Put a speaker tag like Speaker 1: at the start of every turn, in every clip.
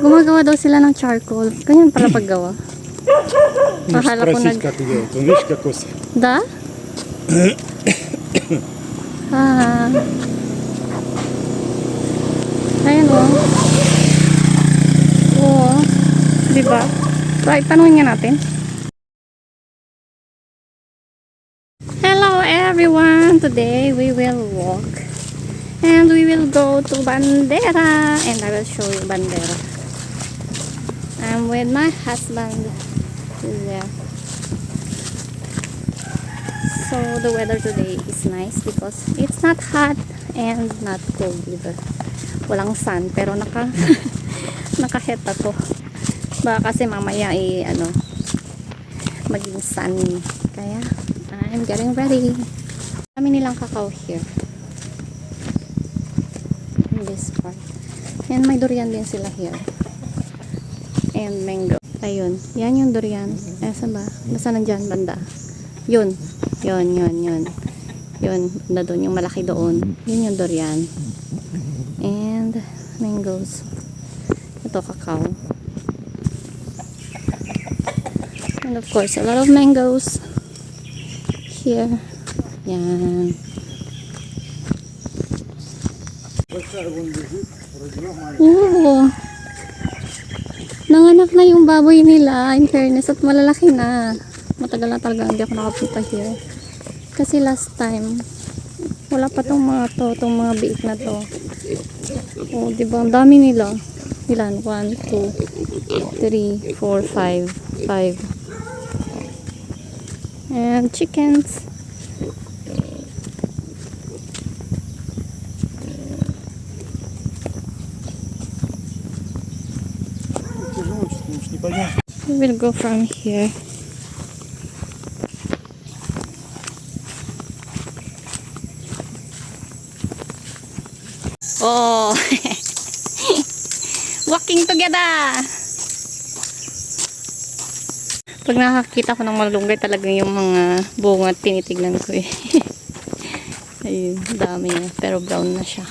Speaker 1: Gumagawa daw sila ng charcoal. Ganyan pala paggawa. Akala ko nag... Da? Ah. Ayan o. Oo. Diba? Try, tanungin nga natin. Hello everyone! Today we will walk. And we will go to Bandera. And I will show you Bandera. I'm with my husband. Yeah. So the weather today is nice because it's not hot and not cold either. Walang sun pero naka-het ako. Baka kasi mamaya maging sunny. Kaya I'm getting ready. Kami nilang kakao here. In this part. And may durian din sila here. And mango. Ayun. Yan yung durian. Saan ba? Basta nandyan banda. Yun. Yun. Yun. Banda doon. Yung malaki doon. Yun yung durian. And mangoes. Ito kakao. And of course, a lot of mangoes here. Yan. Oo. Nanganak na yung baboy nila, in fairness, at malalaki na. Matagal na talaga hindi ako nakapunta here. Kasi last time, wala pa tong mga biik na to. Oh, diba? Ang dami nila. Ilan? 1, 2, 3, 4, 5. 5. And chickens. We will go from here. Oh, walking together. Pag nakakita ko ng malunggay, talagang yung mga bunga tinitignan ko eh. Ayun, dami na, pero brown na siya.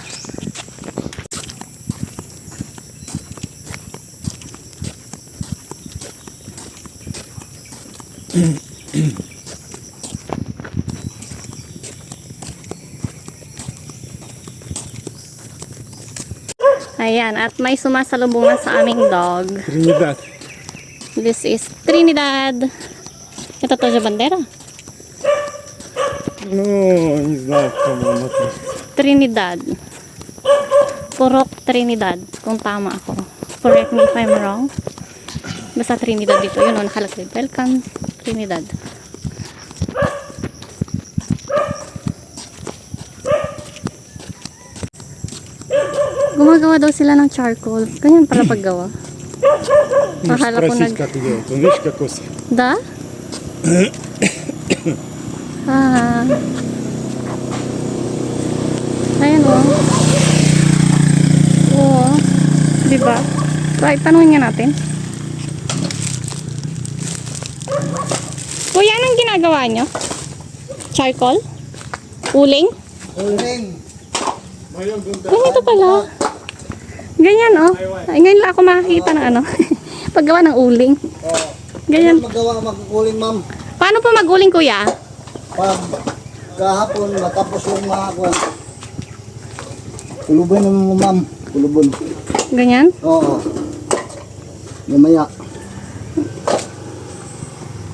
Speaker 1: Ayan, at may sumasalubungan sa aming dog.
Speaker 2: Trinidad.
Speaker 1: This is Trinidad. Ito to sa bandera.
Speaker 2: No, he's not.
Speaker 1: Trinidad. Purok Trinidad. Kung tama ako. Correct me if I'm wrong. Basta Trinidad dito. Yun o, nakalagay. Welcome, Trinidad. Gumagawa daw sila ng charcoal. Ganyan pala paggawa. Akala ko nag... Da? Ah. Ayan o. Oo. Diba? Try, tanungin nga natin. Kuya, anong ginagawa nyo? Charcoal? Uling?
Speaker 2: Uling.
Speaker 1: Ganito pala. Ganyan oh. Ay, ngayon lang ako makakita ng paggawa ng uling. Ganyan.
Speaker 3: Mag-uling, ma'am.
Speaker 1: Paano po mag-uling, kuya?
Speaker 3: Pag kahapon, matapos yung mga kulubon mo, ma'am. Kulubon.
Speaker 1: Ganyan?
Speaker 3: Oo. Mamaya.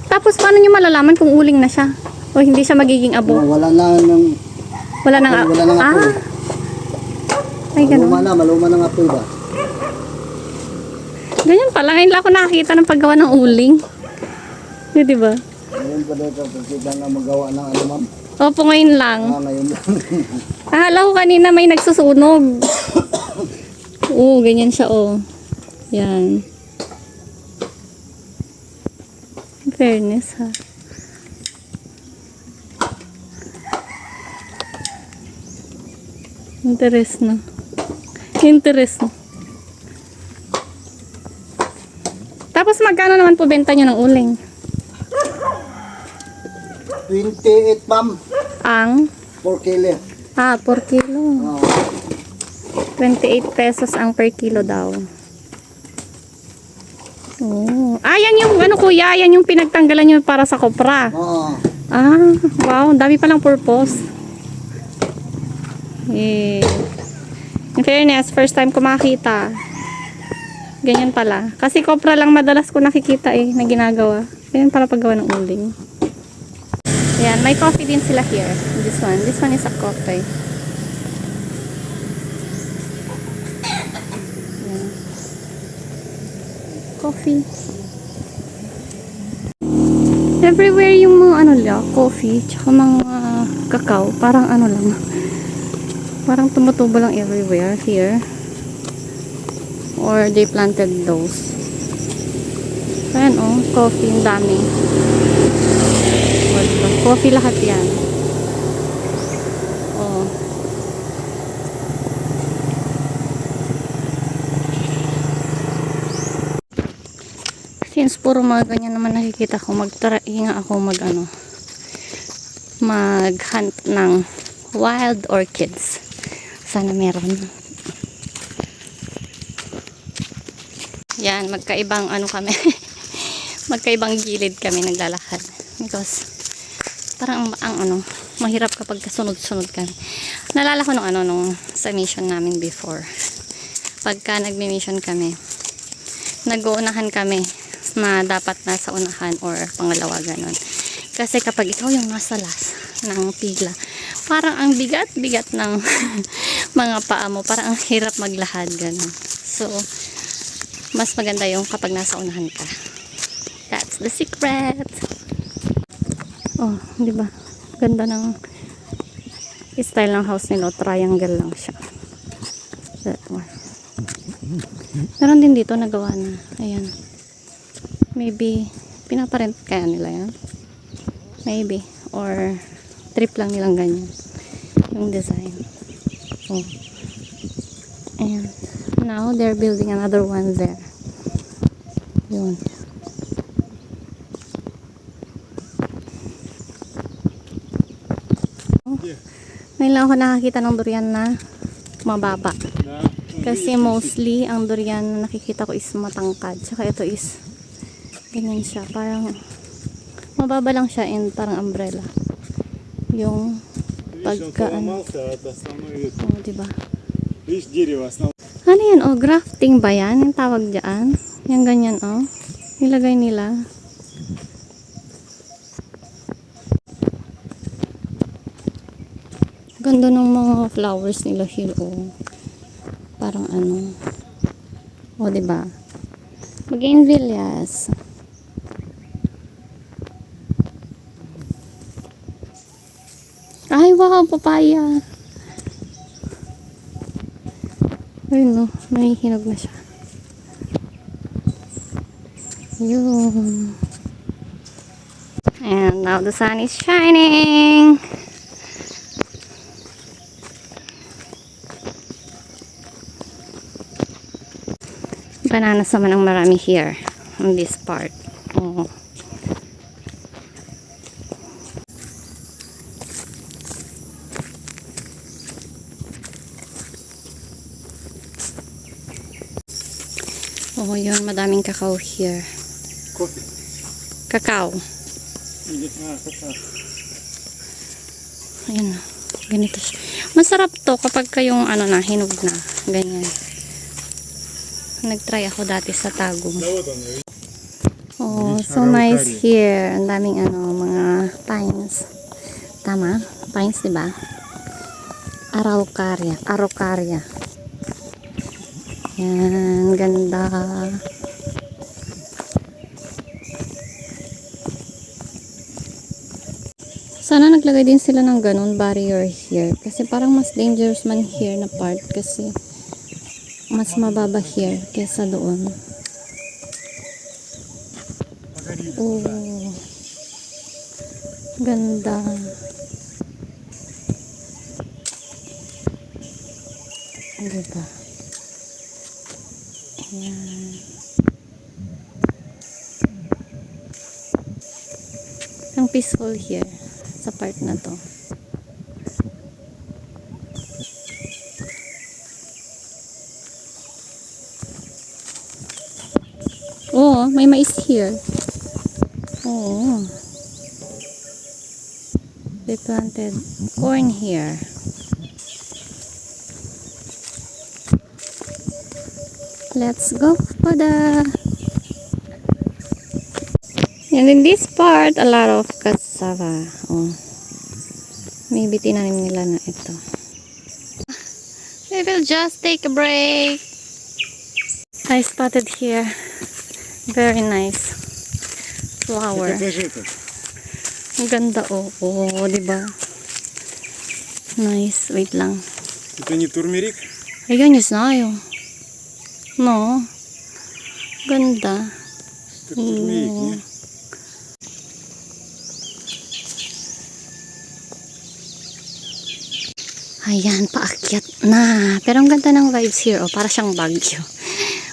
Speaker 1: Tapos paano nyo malalaman kung uling na siya? O hindi siya magiging abo?
Speaker 3: Wala na ng...
Speaker 1: Wala nang
Speaker 3: apoy.
Speaker 1: Ay, ganun.
Speaker 3: Maluma na ng apoy ba?
Speaker 1: Ganyan pala. Ngayon lang ako nakakita ng paggawa ng uling. Di ba?
Speaker 3: Ngayon pa dito, pagkita nga magawa ng ma'am.
Speaker 1: Opo, ngayon lang.
Speaker 3: Ngayon lang.
Speaker 1: Akala ko kanina may nagsusunog. Oo, ganyan siya oh. Yan. In fairness ha. Interes na. Tapos magkano naman po benta nyo ng uling?
Speaker 3: 28, ma'am.
Speaker 1: Ang?
Speaker 3: 4 kilo.
Speaker 1: 4 kilo.
Speaker 3: Oo.
Speaker 1: 28 pesos ang per kilo daw. Oh. Ah, yan yung ano kuya, yan yung pinagtanggalan nyo para sa kopra.
Speaker 3: Oo.
Speaker 1: Ah, wow, ang dami palang purpose. Eh, in fairness, first time ko makakita. Ganyan pala. Kasi kopra lang madalas ko nakikita na ginagawa. Ganyan pala paggawa ng uling. Ayan, may coffee din sila here. This one. This one is a coffee. Ayan. Coffee. Everywhere yung mga ano lang, coffee, tsaka mga kakao. Parang ano lang. Parang tumutubo lang everywhere here. Or they planted those. Ayan oh, coffee, ang dami. Coffee lahat yan. Oh. Since puro mga ganyan naman nakikita ko, magtry nga ako mag-hunt ng wild orchids. Sana meron. Yan, magkaibang kami. Magkaibang gilid kami naglalakad. Because parang mahirap kapag kasunod-sunod kami. Nalala ko nung sa mission namin before. Pagka nagmi-mission kami, nag-uunahan kami na dapat nasa unahan or pangalawa ganon. Kasi kapag ikaw yung nasa last ng pila, parang ang bigat-bigat ng mga paa mo, parang ang hirap maglahad ganon. So, mas maganda yung kapag nasa unahan ka. That's the secret. Oh, di ba? Ganda ng style ng house nila. Triangle lang siya. That one. Meron din dito nagawa na. Ayan. Maybe pinaparent kaya nila yan. Maybe. Or trip lang nilang ganyan. Yung design. Oh. Ayan. Now they're building another one there. Yun. Ngayon lang ako nakakita ng durian na mababa. Kasi mostly ang durian na nakikita ko is matangkad. Tsaka ito is ganyan siya. Parang mababa lang siya and parang umbrella. Yung pagka oh, diba? Ano yan? Oh, grafting ba yan? Yung tawag dyan? Yung ganyan oh. Nilagay nila. Ganda ng mga flowers nila here oh. Parang oh diba? Bougainvilleas. Ay wow, papaya. Ayun no, may hinog na siya. Yun. And now the sun is shining. Bananas naman ang marami here on this part. Oh. Oh, yun, madaming kakao here.
Speaker 2: Coffee.
Speaker 1: Kakao. Ayan, ganito siya. Masarap to kapag kayong hinog na, ganyan. Nagtry ako dati sa Tagum. Oh, so nice here. Ang daming mga pines. Tama? Pines, diba? Araucaria. Araucaria. Yan, ganda. Sana naglagay din sila ng ganun barrier here. Kasi parang mas dangerous man here na part. Kasi mas mababa here kesa doon. Oh, ganda. Diba? Ayan. Ang peaceful here sa part na to. Oh, may mais here. Oh. They planted corn here. Let's go for the... And in this part, a lot of cassava. Oh. Maybe tinanim nila na ito. We will just take a break. I spotted here. Very nice. Flower. Ang ganda, oh. Oh, diba? Nice. Wait lang.
Speaker 2: Это не турмерик?
Speaker 1: А я не знаю. No. Ganda.
Speaker 2: Это турмерик, не?
Speaker 1: Ayan, paakyat na. Pero ang ganda ng vibes here, oh. Para siyang Baguio.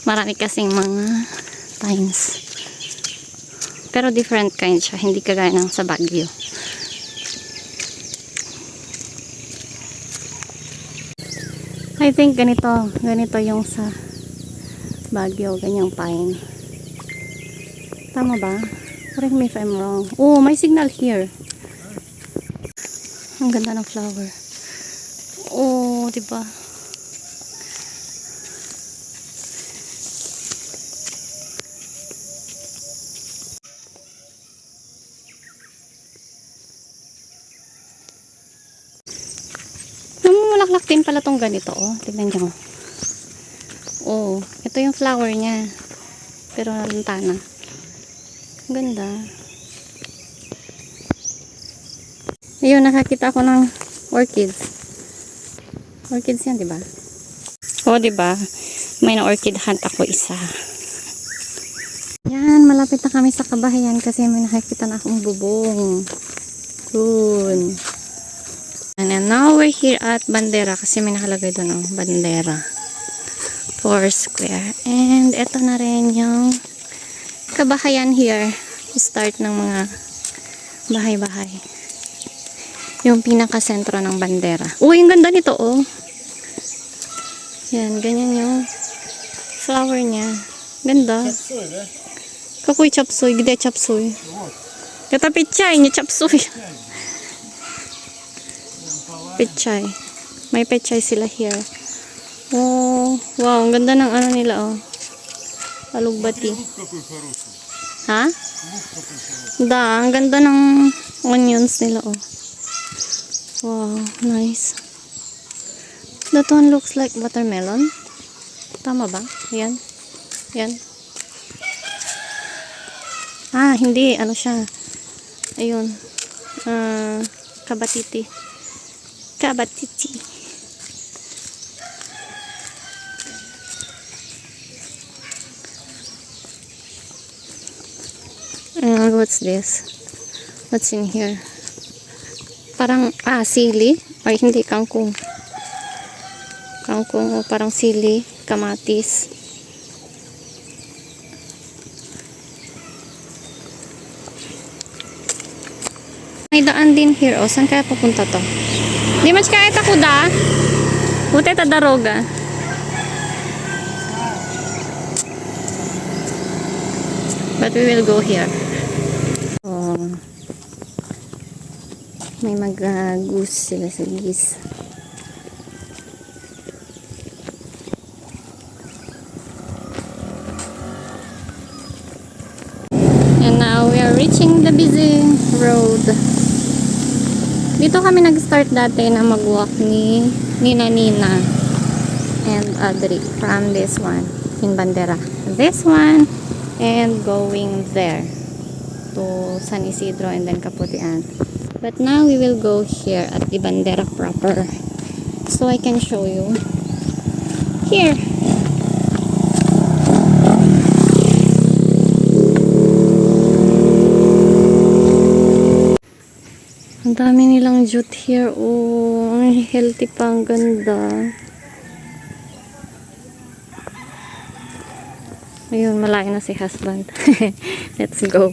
Speaker 1: Marami kasing mga pines. Pero different kind siya. Hindi kagaya ng sa Baguio. I think ganito. Ganito yung sa Baguio. Ganyang pine. Tama ba? Correct me if I'm wrong. Oh, may signal here. Ang ganda ng flower. Oh, diba? Namumulaklak din pala tong ganito, oh. Tignan nyo. Oh, ito yung flower niya. Pero nalintana. Ganda. Ayun, nakakita ako ng orchids. Orchids yan, diba? Oo, diba? May na-orchid hunt ako isa. Yan, malapit na kami sa kabahayan kasi may nakakita na akong bubong. Yun. And then now we're here at Bandera kasi may nakalagay doon, oh, Bandera. 4 square. And eto na rin yung kabahayan here. Start ng mga bahay-bahay. Yung pinaka-sentro ng Bandera. Uy, ang ganda nito, oh. Yan, ganyan yung flower niya. Ganda. Какой чапсуй? Где чапсуй? Это печай, не чапсуй. Pechay. May pechay sila here. Oh, wow, ang ganda ng ano nila, oh. Alugbati. Ha? Da, ang ganda ng onions nila, oh. Wow, nice. That one looks like watermelon. Tama ba? Yan. Yan. Ah, hindi. Ano siya? Ayun. Kabatiti. Kabatiti. What's this? What's in here? Parang, sili. Ay, hindi, kangkong. Kangkong o parang sili, kamatis. May daan din here. O, saan kaya papunta to? Di mas kaya ako da. Buti ta daroga. But we will go here. Oh. May mag-goose sila sa geese. And now we are reaching the busy road. Dito kami nag-start dati na mag-walk ni Nina and Adri from this one in Bandera. This one and going there to San Isidro and then Kaputian. But now we will go here at the Bandera proper. So I can show you. Here. Ang dami nilang jute here. Oh, ang healthy pa. Ang ganda. Ayun, malayo na si husband. Let's go.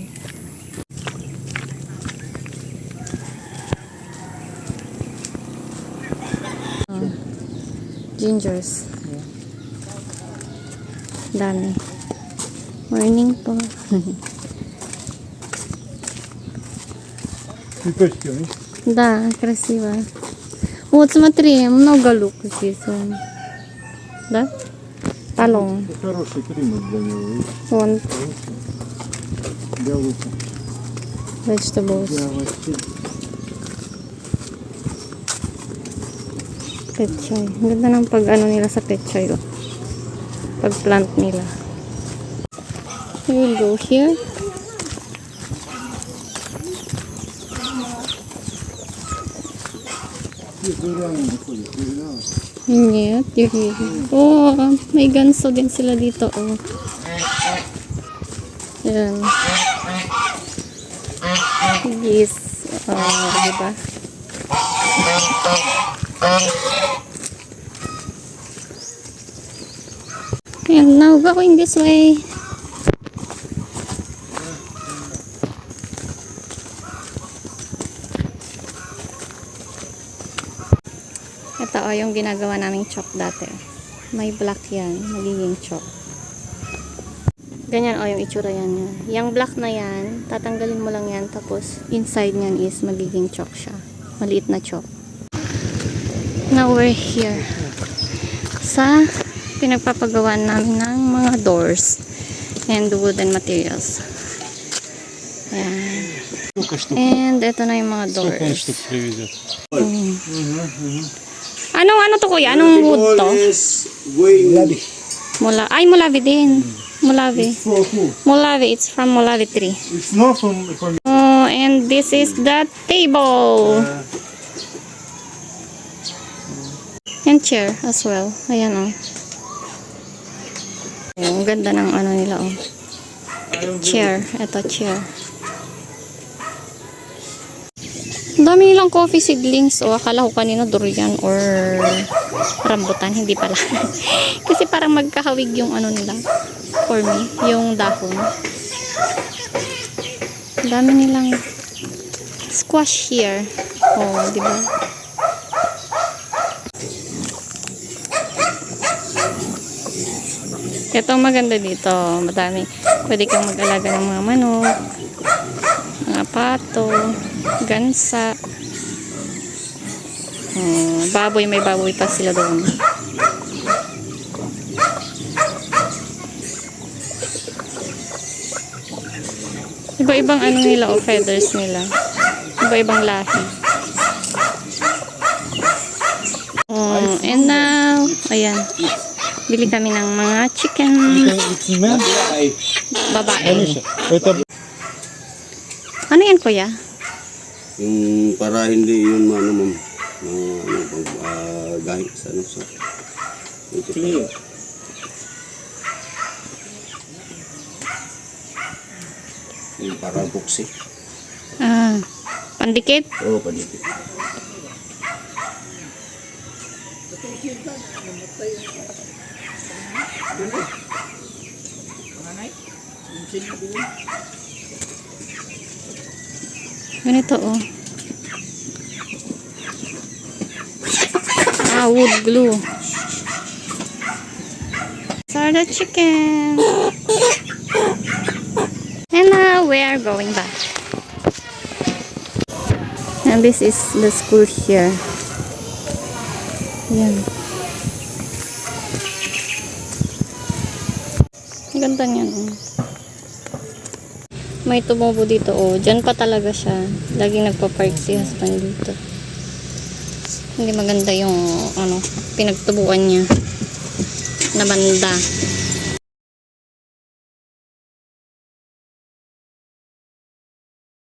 Speaker 1: Gingers. Dami. Morning po.
Speaker 2: Цветочки,
Speaker 1: Да, красиво. Вот, смотри, много лука здесь. Вон. Да? Талон.
Speaker 2: хороший климат для него. видишь,
Speaker 1: Вон,
Speaker 2: Для лука.
Speaker 1: vegetables.
Speaker 2: Для овощей.
Speaker 1: Pechay. Ang ganda ng pag-ano nila sa pechay. Oh. Pag-plant nila. We will go here. Нет, деревья. Oh, may ganso din sila dito. Oh. Yan. Yes. Diba? And now going this way. Ito yung ginagawa naming chalk dati. May black yan, magiging chalk. Ganyan yung itsura yan. Yung black na yan, tatanggalin mo lang yan, tapos inside niyan is magiging chalk siya. Maliit na chalk. Now we're here sa pinagpapagawaan namin ng mga doors and wooden materials. Ayan.
Speaker 2: Сколько штук?
Speaker 1: And ito na yung mga
Speaker 2: Сколько он
Speaker 1: doors.
Speaker 2: штук привезет?
Speaker 1: Ano to kuya? Anong wood to?
Speaker 3: is going
Speaker 1: Mulavi din. Mulavi. Mulavi. It's from Mulavi tree.
Speaker 2: It's not from
Speaker 1: Oh, and this is the table. And chair as well. Ayan oh. Ang ganda ng ano nila oh. Chair. Ito chair. Ang dami nilang coffee seedlings. O, akala ko kanina durian or rambutan. Hindi pala. Kasi parang magkahawig yung ano nila. For me. Yung dahon. Ang dami nilang squash here. O, di ba? Ito ang maganda dito. Madami. Pwede kang mag-alaga ng mga manok. Mga pato. Gansa. Baboy. May baboy pa sila doon. Iba-ibang ano nila o feathers nila. Iba-ibang lahi. And now, ayan. Bili kami ng mga chicken. Babae.
Speaker 2: Это
Speaker 1: Ano yan kuya?
Speaker 3: yung para hindi yun gahi sa yung para buksi.
Speaker 1: Pandikit?
Speaker 3: Oo, paligid.
Speaker 1: Ganito oh. Wood glue. So the chicken. And now we are going back. And this is the school here. Yan. Ganda niyan oh. May tumubo dito oh. Diyan pa talaga siya. Laging nagpa-park si husband dito. Hindi maganda yung ano, pinagtubuan niya na banda.